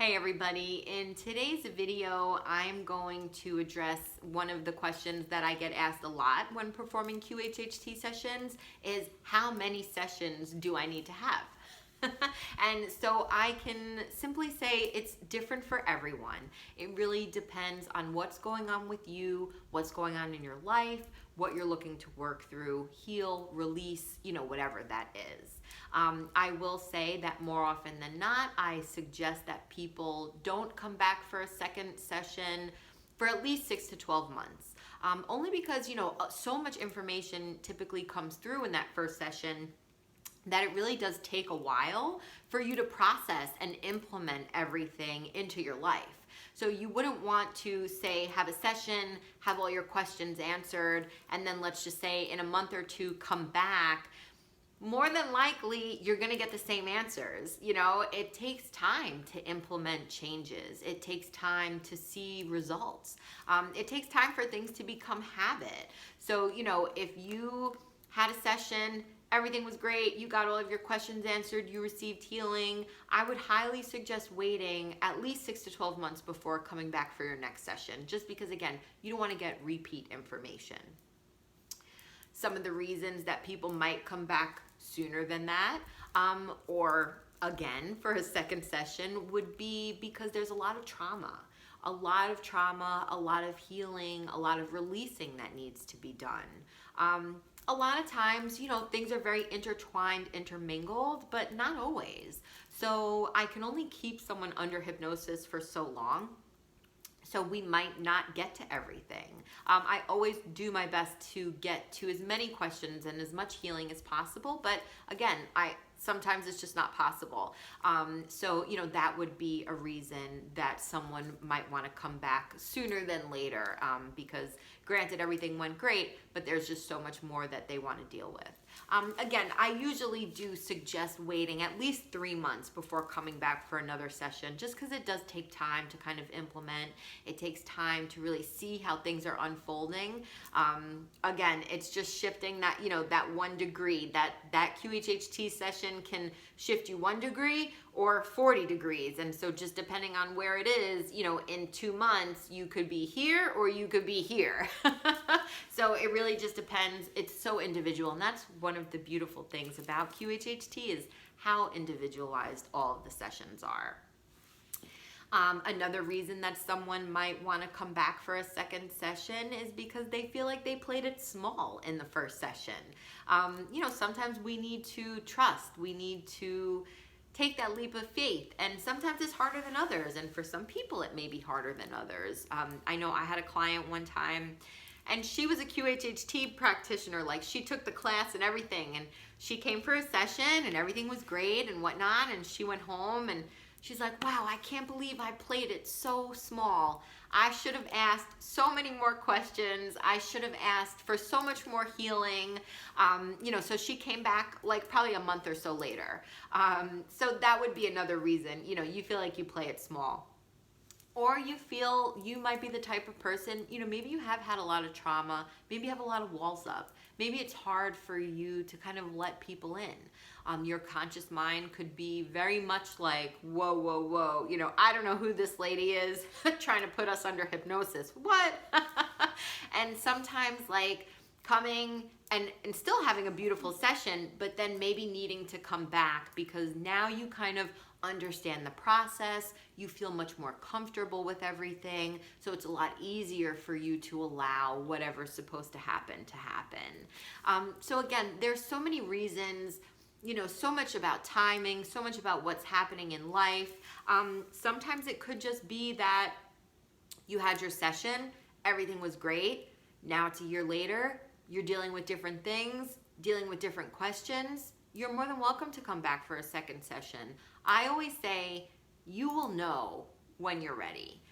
Hey everybody, in today's video I'm going to address one of the questions that I get asked a lot when performing QHHT sessions is how many sessions do I need to have? And so I can simply say it's different for everyone. It really depends on what's going on with you, what's going on in your life, what you're looking to work through, heal, release, whatever that is. I will say that more often than not, I suggest that people don't come back for a second session for at least 6 to 12 months. Only because, so much information typically comes through in that first session that it really does take a while for you to process and implement everything into your life. So you wouldn't want to say have a session, have all your questions answered, and then let's just say in a month or two come back. More than likely, you're gonna get the same answers. It takes time to implement changes. It takes time to see results. It takes time for things to become habit. So, if you had a session, everything was great, you got all of your questions answered, you received healing, I would highly suggest waiting at least 6 to 12 months before coming back for your next session, just because, again, you don't want to get repeat information. Some of the reasons that people might come back sooner than that, or again for a second session, would be because there's a lot of trauma, a lot of healing, a lot of releasing that needs to be done. A lot of times, things are very intertwined, intermingled, but not always. So I can only keep someone under hypnosis for so long. So we might not get to everything. I always do my best to get to as many questions and as much healing as possible, but again, sometimes it's just not possible. So, that would be a reason that someone might want to come back sooner than later, because granted everything went great, but there's just so much more that they want to deal with. Again, I usually do suggest waiting at least 3 months before coming back for another session, just because it does take time to kind of implement. It takes time to really see how things are unfolding. Again, it's just shifting that, that 1 degree, that QHHT session can shift you 1 degree or 40 degrees. And so just depending on where it is, in 2 months, you could be here or you could be here. So it really just depends. It's so individual. And that's one of the beautiful things about QHHT is how individualized all of the sessions are. Another reason that someone might want to come back for a second session is because they feel like they played it small in the first session. Sometimes we need to trust. We need to take that leap of faith, and sometimes it's harder than others, and for some people it may be harder than others. I know I had a client one time, and she was a QHHT practitioner. Like, she took the class and everything, and she came for a session and everything was great and whatnot, and she went home and she's like, wow, I can't believe I played it so small. I should have asked so many more questions. I should have asked for so much more healing. So she came back like probably a month or so later. So that would be another reason, you feel like you play it small. Or you feel you might be the type of person, maybe you have had a lot of trauma, maybe you have a lot of walls up. Maybe it's hard for you to kind of let people in. Your conscious mind could be very much like, whoa, whoa, whoa, I don't know who this lady is trying to put us under hypnosis. What? And sometimes like coming and still having a beautiful session, but then maybe needing to come back because now you kind of understand the process, you feel much more comfortable with everything, so it's a lot easier for you to allow whatever's supposed to happen. So again, there's so many reasons, so much about timing, so much about what's happening in life. Sometimes it could just be that you had your session, everything was great, now it's a year later, you're dealing with different things, dealing with different questions. You're more than welcome to come back for a second session. I always say you will know when you're ready.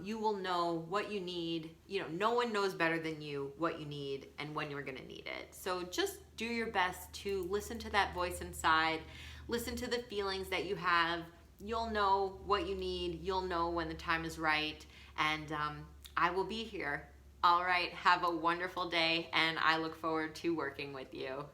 You will know what you need. No one knows better than you what you need and when you're going to need it. So just do your best to listen to that voice inside. Listen to the feelings that you have. You'll know what you need. You'll know when the time is right. And I will be here. All right. Have a wonderful day, and I look forward to working with you.